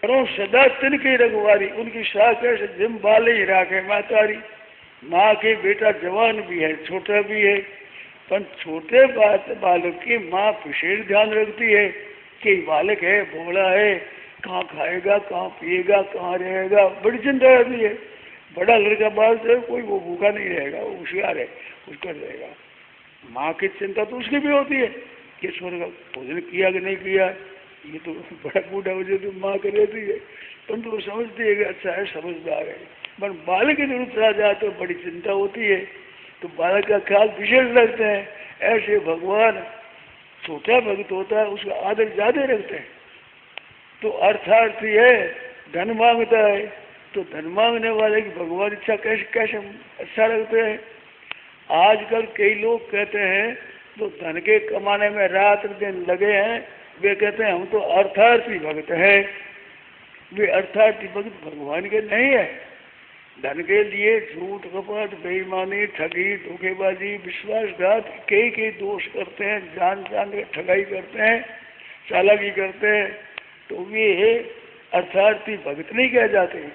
करो सदा तिनकी रघुवारी, उनकी शाखे से जिम बाले ही राखे मातारी। माँ के बेटा जवान भी है, छोटा भी है, पर छोटे बालक की माँ विशेष ध्यान रखती है कि बालक है, भोला है, कहाँ खाएगा, कहाँ पिएगा, कहाँ रहेगा, बड़ी चिंता रहती है। बड़ा लड़का बाल से कोई वो भूखा नहीं रहेगा, वो होशियार है, उसका रहेगा। माँ की चिंता तो उसकी भी होती है कि ईश्वर का भोजन किया कि नहीं किया। ये तो बड़ा बूढ़ा हो जाए तो माँ कर रहती है, परंतु वो समझती है कि अच्छा है, समझदार है। पर बालक की जरूरत आ जाए तो बड़ी चिंता होती है, तो बालक का ख्याल विशेष रखते हैं। ऐसे भगवान छोटा भक्त होता है उसका आदर ज्यादा रखते हैं। तो अर्थार्थी है, धन मांगता है, तो धन मांगने वाले की भगवान इच्छा कैसे कैसे अच्छा लगते हैं। आजकल कई लोग कहते हैं तो धन के कमाने में रात दिन लगे हैं, वे कहते हैं हम तो अर्थार्थी भक्त है। वे अर्थार्थी भक्त भगवान के नहीं है। धन के लिए झूठ कपट बेईमानी ठगी धोखेबाजी विश्वासघात कई दोष करते हैं, जान जान के ठगाई करते हैं, चालाकी करते हैं, तो वे अर्थार्थी भक्त नहीं कह जाते।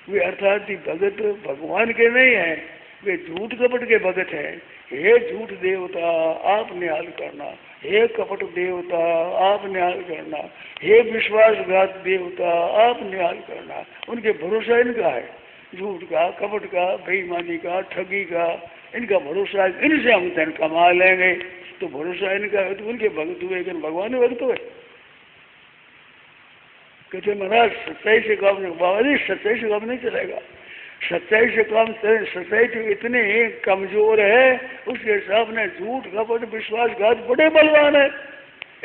वे अर्थार्थी भगत भगवान के नहीं है, वे झूठ कपट के भगत हैं। हे झूठ देवता आप निहाल करना, हे कपट देवता आप निहाल करना, हे विश्वासघात देवता आप निहाल करना। उनके भरोसा इनका है, झूठ का, कपट का, बेईमानी का, ठगी का, इनका भरोसा है। इनसे हम धन कमा लेंगे, तो भरोसा इनका है, तो उनके भक्त हुए, भगवान भक्त हुए। कहते महाराज सच्चाई से काम नहीं, बाबा जी सच्चाई से काम नहीं चलेगा। सच्चाई से काम चले, सच्चाई तो इतनी कमजोर है, उसके हिसाब ने झूठ कपट विश्वासघात बड़े बलवान है।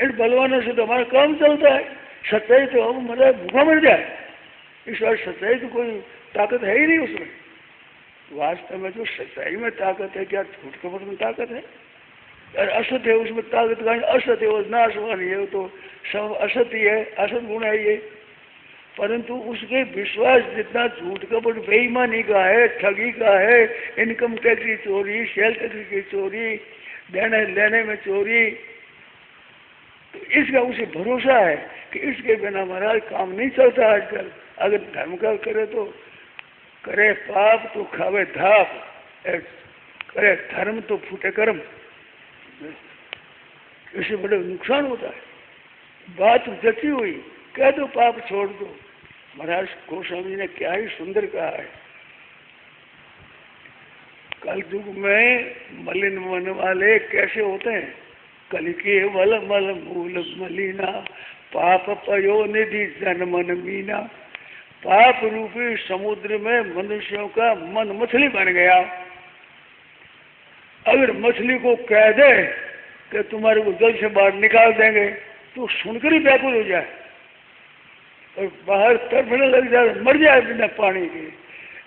इन बलवानों से तो हमारा काम चलता है। सच्चाई तो हम मतलब भूखा मर जाए, इस बार सच्चाई तो कोई ताकत है ही नहीं उसमें। वास्तव में जो सच्चाई में ताकत है, क्या झूठ कपट में ताकत है? और असत है उसमें ताकत का, असत है वो नाशवान है, तो सब असत ही है, असत गुण है ये। परंतु उसके विश्वास जितना झूठ कपट बेईमानी का है, ठगी का है, इनकम टैक्स की चोरी, सेल टैक्स की चोरी, देने लेने में चोरी, तो इसका उसे भरोसा है कि इसके बिना महाराज काम नहीं चलता आजकल। अगर धर्म का करे तो करे पाप तो खावे धाप, करे धर्म तो फूटे कर्म, इससे बड़े नुकसान होता है। बात जची हुई, कह दो पाप छोड़ दो। महाराज गोस्वामी ने क्या ही सुंदर कहा है, कल युग में मलिन मन वाले कैसे होते हैं। कल के वल मल मूल मलिना पाप पयो निधि जन मन मीना। पाप रूपी समुद्र में मनुष्यों का मन मछली बन गया। अगर मछली को कह दे कि तुम्हारे को जल से बाहर निकाल देंगे, तो सुनकर ही व्याकुल हो जाए और बाहर तड़फने लग जाए, मर जाए बिना पानी के।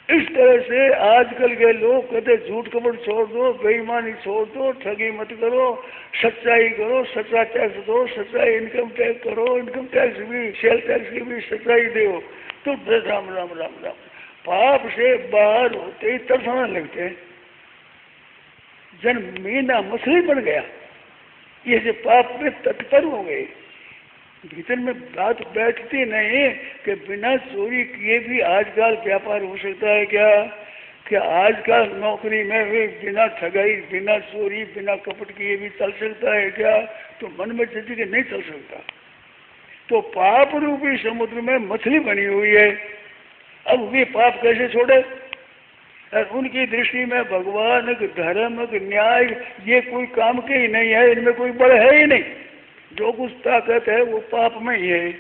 इस तरह से आजकल के लोग कहते झूठ कपट छोड़ दो, बेईमानी छोड़ दो, ठगी मत करो, सच्चाई करो, सच्चा टैक्स दो, सच्चा इनकम टैक्स करो, इनकम टैक्स भी सेल टैक्स की भी सच्चाई दो, तो राम राम राम राम। पाप से बाहर होते ही तड़फने लगते हैं, जन मीना मछली बन गया। ये से पाप में तत्पर हो गए, भीतर में बात बैठती नहीं कि बिना चोरी किए भी आजकल व्यापार हो सकता है क्या? कि आजकल नौकरी में भी बिना ठगाई, बिना चोरी, बिना कपट किए भी चल सकता है क्या? तो मन में चलती कि नहीं चल सकता। तो पाप रूपी समुद्र में मछली बनी हुई है, अब वे पाप कैसे छोड़े? और उनकी दृष्टि में भगवान धर्म न्याय ये कोई काम के ही नहीं है, इनमें कोई बल है ही नहीं। जो कुछ ताकत है वो पाप में ही है।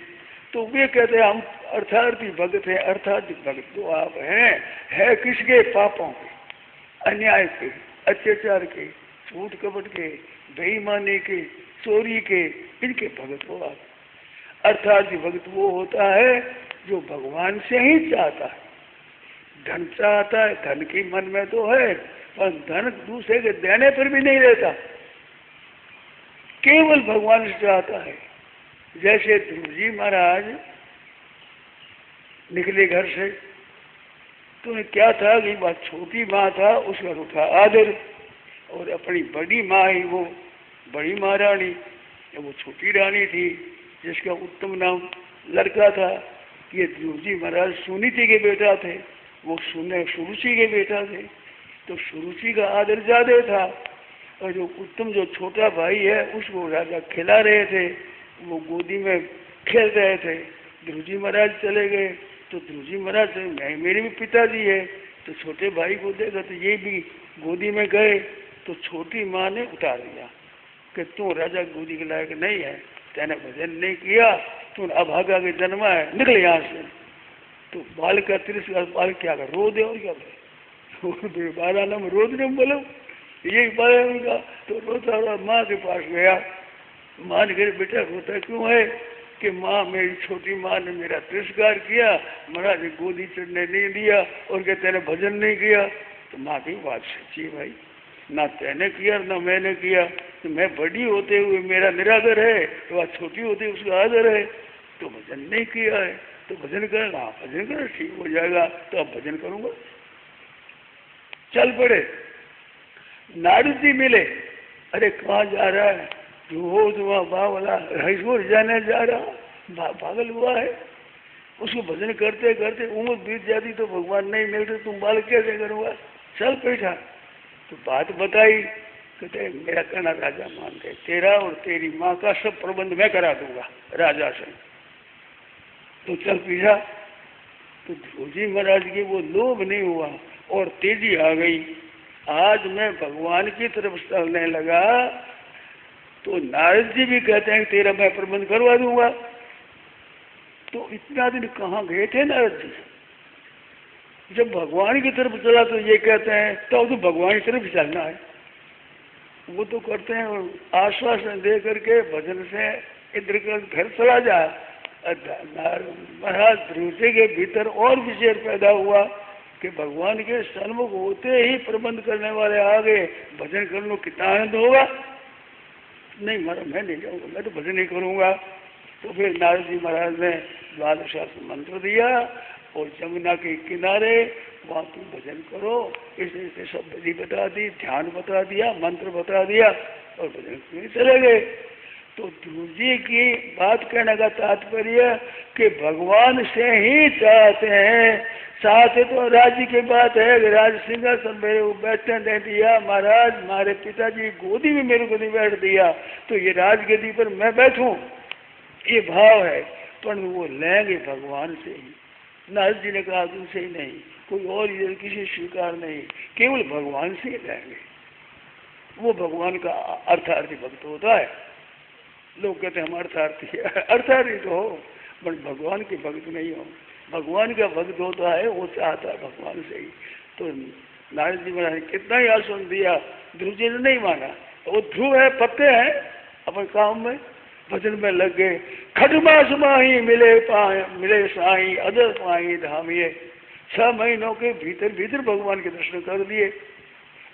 तो वे कहते हैं हम अर्थार्थी भगत हैं। अर्थार्थी भगत तो आप है किसके? पापों के, अन्याय के, अत्याचार के, झूठ कपट के, बेईमानी के, चोरी के, इनके भगत हो आप। अर्थार्थी भगत वो होता है जो भगवान से ही चाहता है। धन चाहता है, धन की मन में तो है, पर धन दूसरे के देने पर भी नहीं रहता, केवल भगवान से चाहता है। जैसे ध्रुव जी महाराज निकले घर से, तो क्या था कि बात छोटी माँ था, उसका उठा आदर, और अपनी बड़ी माँ ही वो बड़ी महारानी, वो छोटी रानी थी जिसका उत्तम नाम लड़का था, ये ध्रुव जी महाराज सुनीति के बेटा थे, वो सुरुचि के बेटा थे, तो सुरुचि का आदर ज्यादा था। और जो उत्तम जो छोटा भाई है उसको राजा खिला रहे थे, वो गोदी में खेल रहे थे। ध्रुव जी महाराज चले गए तो ध्रुव जी महाराज मेरे भी पिताजी है, तो छोटे भाई को देखा तो ये भी गोदी में गए, तो छोटी माँ ने उतार दिया कि तू राजा गोदी के लायक नहीं है, तेने भजन नहीं किया, तू अभागा के जन्मा है, निकल यहाँ से। तो बाल का 30 बाल क्या कर रो दे और क्या करे, 12 नाम रोज ने बोलो यही बाल है उनका। तो रोता हुआ माँ के पास गया, माँ ने कहा बेटा रोता क्यों है, कि माँ मेरी छोटी माँ ने मेरा तिरस्कार किया, महाराज गोदी चढ़ने नहीं दिया और क्या तेने भजन नहीं किया। तो माँ की बात सच्ची है भाई, ना तेने किया ना मैंने किया, तो मैं बड़ी होते हुए मेरा निरादर है, तो वह छोटी होते हुए उसका आदर है, तो भजन नहीं किया है तो भजन करना, भजन करना ठीक हो जाएगा, तो अब भजन करूंगा। चल पड़े, नारद जी मिले, अरे कहाँ जा रहा है, जो तुम्हारा बावला रईसपुर जाने जा रहा, पागल हुआ है। उसको भजन करते करते उम्र बीत जाती तो भगवान नहीं मिलते, तुम बालक कैसे करूँगा, चल बैठा। तो बात बताई, कहते मेरा कहना राजा मान गए, तेरा और तेरी माँ का सब प्रबंध मैं करा दूंगा राजा से, तो चल पीछा। तो ध्रुव जी महाराज की वो लोभ नहीं हुआ और तेजी आ गई, आज मैं भगवान की तरफ चलने लगा। तो नारद जी भी कहते हैं तेरा मैं प्रबंध करवा दूंगा। तो इतना दिन कहाँ गए थे नारद जी, जब भगवान की तरफ चला तो ये कहते हैं तो भगवान की तरफ चलना है, वो तो करते हैं आश्वासन दे करके भजन से इधर का घर चला जा। महाराज ध्रुव जी के भीतर और विचार पैदा हुआ कि भगवान के सन्मुख होते ही प्रबंध करने वाले आ गए, भजन कर लो कितना आनंद होगा। नहीं महाराज मैं नहीं जाऊंगा, मैं तो भजन नहीं करूंगा। तो फिर नारद जी महाराज ने द्वादश मंत्र दिया और जमुना के किनारे वहाँ तुम भजन करो, इसे इसे सब विधि बता दी, ध्यान बता दिया, मंत्र बता दिया और भजन करने चले गए। तो ध्रुव जी की बात कहने का तात्पर्य कि भगवान से ही चाहते हैं, चाहते तो राज्य की बात है, राज सिंहासन मेरे को बैठने दे दिया, महाराज हमारे पिताजी गोदी में मेरे को नहीं बैठ दिया, तो ये राजगद्दी पर मैं बैठूं, ये भाव है। पर वो लेंगे भगवान से ही, नारद जी ने कहा तुमसे ही नहीं, कोई और इधर किसी स्वीकार नहीं, केवल भगवान से ही लेंगे। वो भगवान का अर्थार्थी भक्त होता है। लोग कहते हैं हम अर्थार्थी, अर्थार्थी तो हो पर भगवान के भक्त नहीं हो। भगवान का भक्त होता है वो चाहता है भगवान से ही। तो नारद जी महाराज ने कितना ही आश्वासन दिया, ध्रुव जी ने नहीं माना। वो ध्रुव है, पत्ते हैं, अपन काम में भजन में लग गए। खटमास माही मिले साई अदर पाई धामिये, 6 महीनों के भीतर भीतर भगवान के दर्शन कर दिए।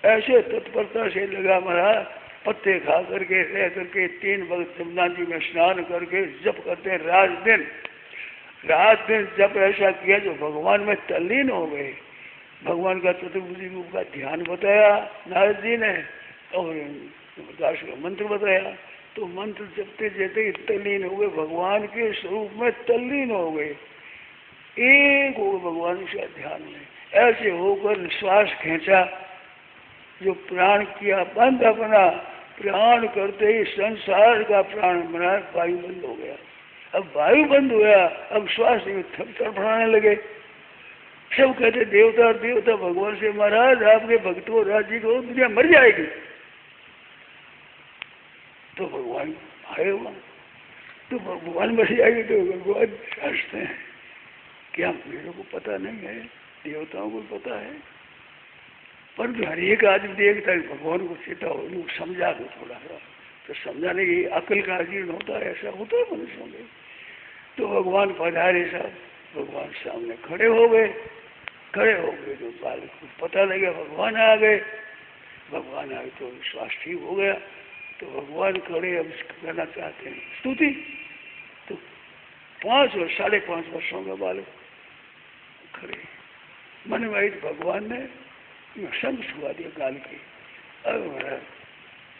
ऐसे तत्परता से लगा महाराज, पत्ते खा करके रह करके 3 वक्त जमुना जी में स्नान करके जप करते रात दिन जब ऐसा किया जो भगवान में तल्लीन हो गए। भगवान का चतुर्भुजी रूप का ध्यान बताया नारद जी ने और दास का मंत्र बताया, तो मंत्र जपते जपते तल्लीन हो गए, भगवान के स्वरूप में तल्लीन हो गए, एक हो भगवान का ध्यान में। ऐसे होकर श्वास खींचा, जो प्राण किया बंद अपना, प्राण करते ही संसार का प्राण बना, वायु बंद हो गया। अब वायु बंद हुआ, अब श्वास तड़फड़ाने लगे। सब कहते देवता देवता भगवान से महाराज आपके भक्तों राज्य को दुनिया मर जाएगी। तो भगवान आए हुआ, तो भगवान मर जाएगी तो भगवान हंसते हैं, क्या मेरे को पता नहीं है, देवताओं को पता है, पर हर एक आदमी देखता है भगवान को सीता हो समझा दो थोड़ा सा, तो समझाने की अकल का अजीर्ण होता है, ऐसा होता है मनुष्यों में। तो भगवान पधारे साहब, भगवान सामने खड़े हो गए तो बालक को पता लगे भगवान आ गए। भगवान आए तो विश्वास ठीक हो गया। तो भगवान खड़े अब करना चाहते हैं स्तुति। तो 5 और 5.5 वर्षों का बालक खड़े मन में भगवान ने संग छुआ दिया गाल के। अब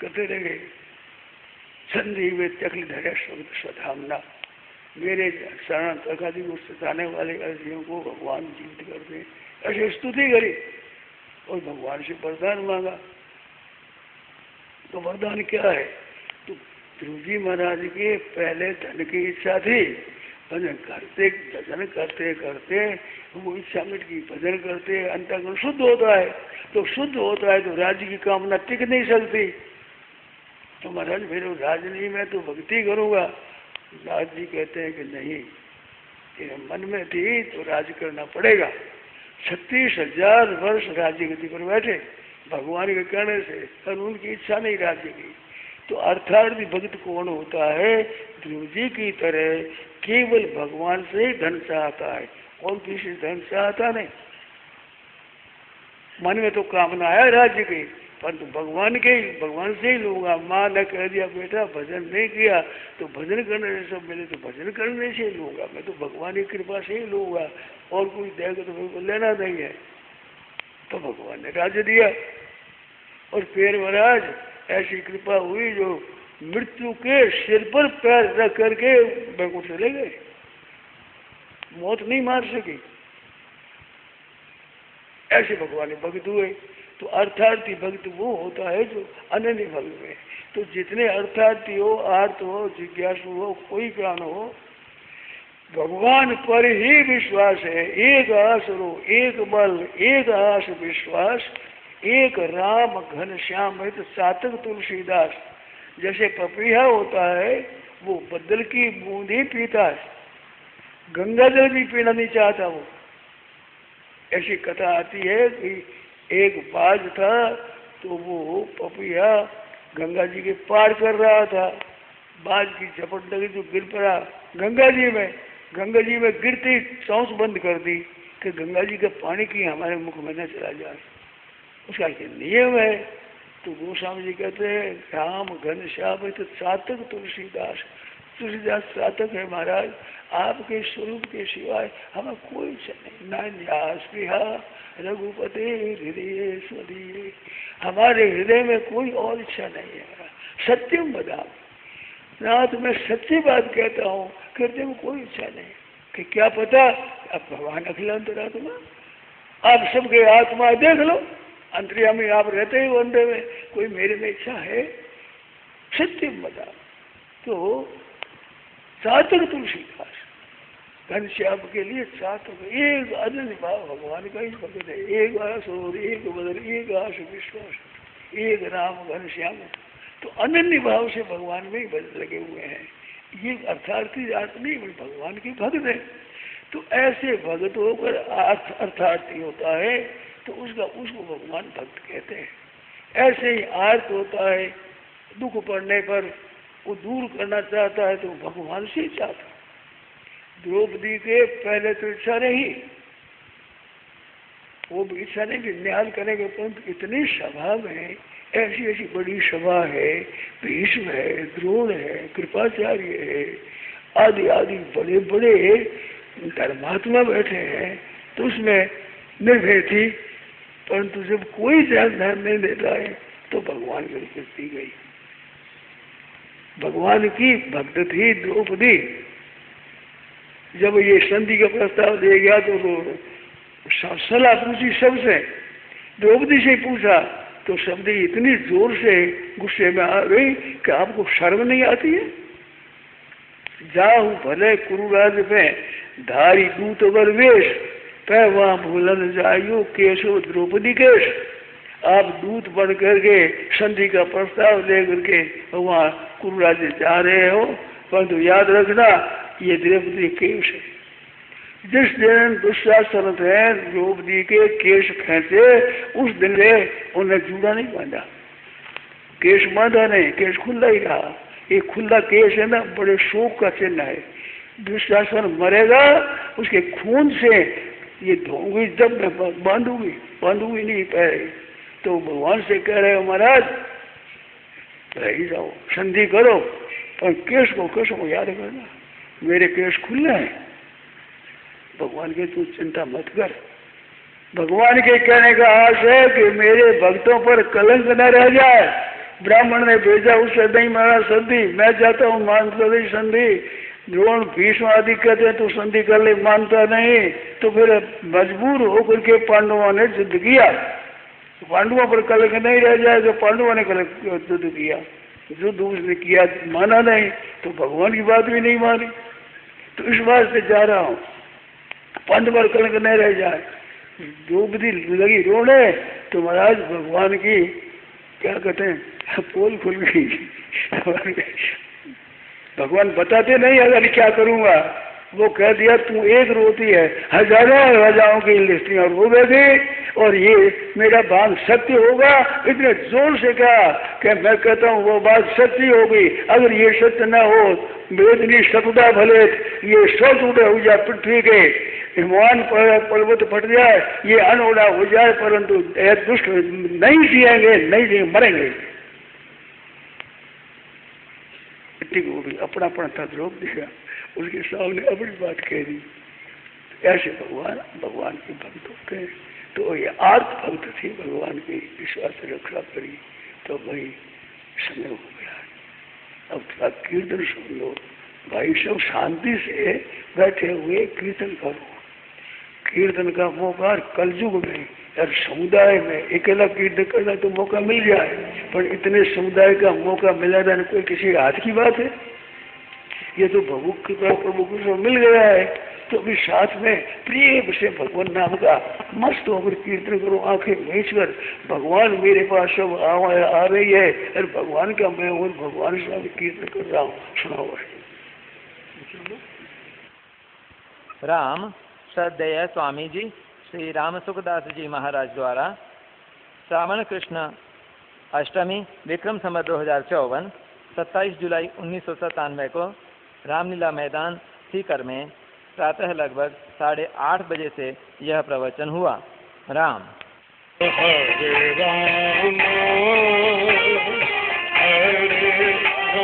कहते रहे संधि में तकली धरे शब्द स्वधामना, मेरे शरण तकादी को सताने वाले अर्जियों को भगवान जीवित कर दे, ऐसे स्तुति करी और भगवान से वरदान मांगा। तो वरदान क्या है? तो ध्रुव जी महाराज के पहले धन की इच्छा थी, भजन करते करते वो इच्छा मिट गई, भजन करते अंतःकरण शुद्ध होता है, तो शुद्ध होता है तो राज्य की कामना टिक नहीं सकती। तो महाराज फिर राजनी में तो भक्ति करूंगा। नाथ जी कहते हैं कि नहीं, ये मन में थी तो राज करना पड़ेगा। 36,000 वर्ष राज्य गति पर बैठे भगवान के कहने से, और उनकी इच्छा नहीं राज्य की। तो अर्थार्थी भक्त कौन होता है? ध्रुव जी की तरह केवल भगवान से ही धन चाहता है, और किसी धन चाहता नहीं। मन में तो कामना है राज्य की, परंतु भगवान से ही लूंगा। माँ ने कह दिया बेटा भजन नहीं किया तो भजन करने से सब मिले, तो भजन करने से ही लूंगा, मैं तो भगवान की कृपा से ही लूंगा, और कोई देगा तो मेरे को लेना नहीं है। तो भगवान ने राज्य दिया, और फिर महाराज ऐसी कृपा हुई जो मृत्यु के सिर पर पैर रख करके बैकुंठ चले गए, मौत नहीं मार सकी, ऐसे भगवान भक्त हुए। तो अर्थार्थी भक्त वो होता है जो अनन्य भक्त में। तो जितने अर्थार्थी हो, आर्त हो, जिज्ञासु हो, कोई प्राण हो, भगवान पर ही विश्वास है। एक आस रो, एक बल, एक आस विश्वास, एक राम घन श्याम है तो सातक तुलसीदास। जैसे पपीहा होता है वो बदल की बूंद ही पीता है, गंगा जल भी पीना नहीं चाहता वो। ऐसी कथा आती है कि एक बाज था तो वो पपीहा गंगा जी के पार कर रहा था, बाज की झपट लगी तो गिर पड़ा गंगा जी में। गंगा जी में गिरती चौंस बंद कर दी कि गंगा जी का पानी की हमारे मुख में न चला जाए, उसका ये नियम है। तो गोस्वामी जी कहते हैं राम घन श्याम है तो सातक तुलसीदास। तुलसीदास सातक है महाराज, आपके स्वरूप के सिवाय हमें कोई इच्छा नहीं। ना न्यास रघुपति हृदय स्वदीय, हमारे हृदय में कोई और इच्छा नहीं है। सत्यम बता नाथ, मैं सच्ची बात कहता हूँ, हृदय में कोई इच्छा नहीं कि क्या पता अब भगवान अखिलांतरात्मा, आप सबके आत्मा देख लो, अंतर्यामी आप रहते ही वंदे में, कोई मेरे में इच्छा है? सत्यम बता। तो सातक तुलसीदास घनश्याम के लिए सातक, एक अनन्य भाव भगवान का ही भक्त है। एक आस और एक बदल, एक आस विश्वास, एक राम घनश्याम। तो अनन्य भाव से भगवान में ही भक्त लगे हुए हैं। ये अर्थार्थी अर्थ नहीं, भगवान की भक्त है। तो ऐसे भक्त होकर अर्थार्थी होता है तो उसको भगवान भक्त कहते हैं। ऐसे ही आर्त होता है, दुख पड़ने पर वो दूर करना चाहता है तो भगवान से ही चाहता। द्रौपदी के पहले तो इच्छा नहीं, वो भी इच्छा नहीं कि न्याय करेंगे, परंतु इतनी सभा में ऐसी ऐसी बड़ी सभा है, भीष्म है, द्रोण है, कृपाचार्य है, आदि आदि बड़े बड़े धर्मात्मा बैठे हैं, तो उसमें निर्भय थी। परंतु जब कोई ध्यान नहीं देता है तो भगवान की कीर्ति गई। भगवान की भक्त थी द्रौपदी। जब ये संधि का प्रस्ताव दिया गया तो सलाह पूछी सबसे, द्रौपदी से पूछा तो सबदी इतनी जोर से गुस्से में आ गई कि आपको शर्म नहीं आती है? जाहू भले कुरुराज में धारी दूत अगर वेश, पै वहां भूलन जायु केशो द्रौपदी केश। आप दूत बन करके संधि का प्रस्ताव लेकर के वहाँ कुरुराज जा रहे हो, परंतु याद रखना ये द्रौपदी केश है। जिस दिन दुशासन थे द्रौपदी के केश खेचे, उस दिन से उन्हें जूड़ा नहीं बांधा, केश बांधा नहीं, केश खुला ही रहा। ये खुला केश है ना, बड़े शोक का चिन्ह है। दुशासन मरेगा, उसके खून से ये धोऊंगी, जब मैं बांधूंगी नहीं पैर। तो भगवान से कह रहे हो महाराज रह जाओ, संधि करो, पर केश को याद करना, मेरे केश खुले हैं। भगवान के तू चिंता मत कर। भगवान के कहने का आश है कि मेरे भक्तों पर कलंक न रह जाए। ब्राह्मण ने भेजा उससे नहीं मारा संधि, मैं चाहता हूँ मान लो संधि, द्रोण भीष्म आदि कहते हैं तो संधि कर ले, मानता नहीं तो फिर मजबूर होकर के पांडवों ने युद्ध किया। पांडवों पर कलंक नहीं रह जाए, तो पांडवों ने कलंक युद्ध किया, युद्ध उसने किया, माना नहीं तो भगवान की बात भी नहीं मानी। तो इस बात से जा रहा हूँ पांडव पर कलंक नहीं रह जाए। द्रौपदी लगी रोने तो महाराज भगवान की क्या कहते हैं पोल खुल गई। भगवान बताते नहीं अगर क्या करूंगा, वो कह दिया तू एक रोती है, हजारों राजाओं की स्त्रियां रोवेगी और ये मेरा बात सत्य होगा। इतने जोर से कहा कि मैं कहता हूँ वो बात सत्य होगी, अगर ये सत्य न हो वेदनी सतुदा भले ये सौ टूटे हो जाए पृथ्वी के, हिमवान पर्वत फट जाए, ये अनोड़ा हो जाए, परंतु दुष्ट नहीं जिएंगे, नहीं जिएंगे, मरेंगे। वो भी अपना था रोक दिया, उसके सामने अपनी बात कह दी। ऐसे भगवान के भक्त होते हैं। तो ये आर्त भक्त थी, भगवान की विश्वास रक्षा करी तो भाई समय हो गया। अब थोड़ा कीर्तन सुन लो भाई, सब शांति से बैठे हुए कीर्तन करो। कीर्तन का मौका कलयुग में और समुदाय में अकेला कीर्तन करना तो मौका मिल जाए, पर इतने समुदाय का मौका मिला था कोई किसी हाथ की बात है। ये तो प्रभु को मिल गया है, तो अभी साथ में प्रेम से भगवान नाम का मस्त होकर कीर्तन करो, आंखें बेच कर भगवान मेरे पास सब आ रही है और भगवान का मैं और भगवान से कीर्तन कर रहा हूँ। सुनाओ। राम श्रद्धेय स्वामी जी श्री राम सुखदास जी महाराज द्वारा श्रावण कृष्ण अष्टमी विक्रम संवत 2054 27 जुलाई 1997 को रामलीला मैदान सीकर में प्रातः लगभग 8:30 बजे से यह प्रवचन हुआ। राम। हरे राम हरे राम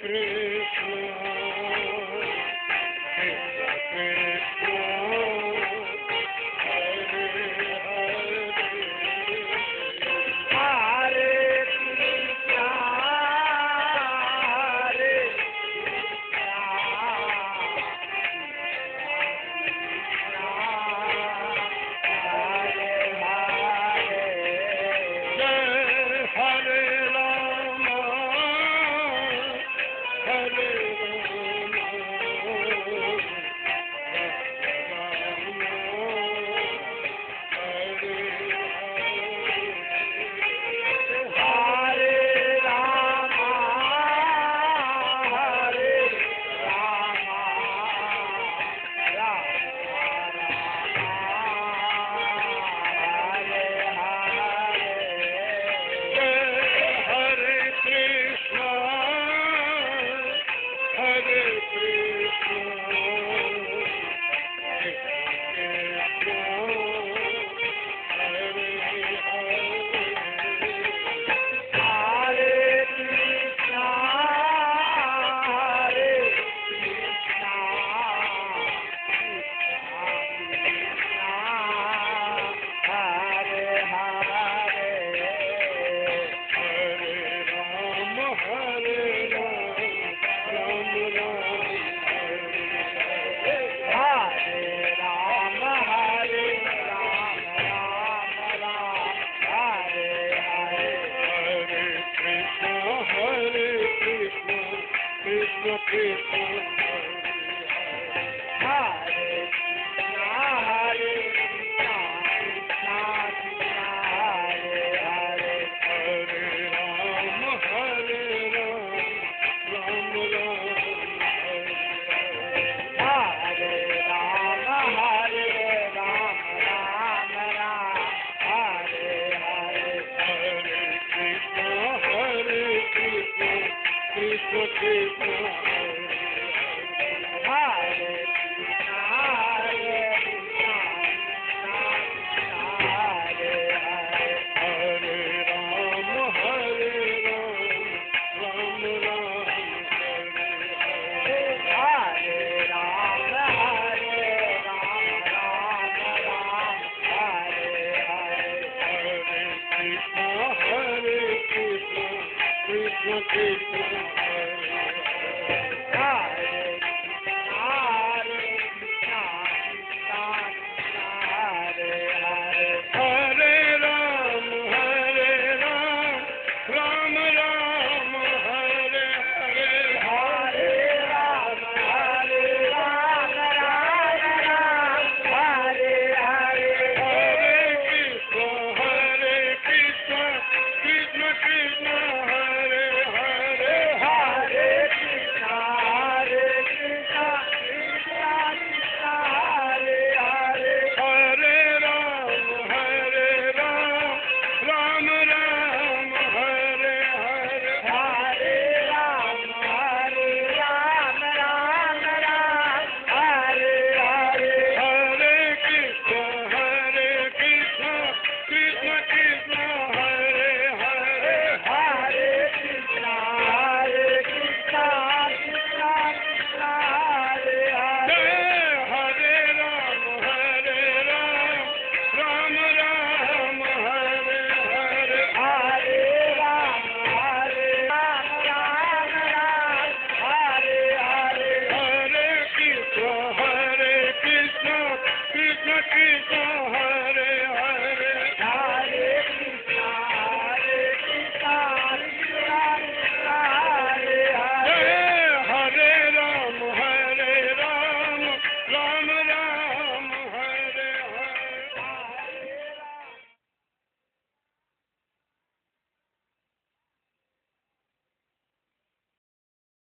Krishna हरे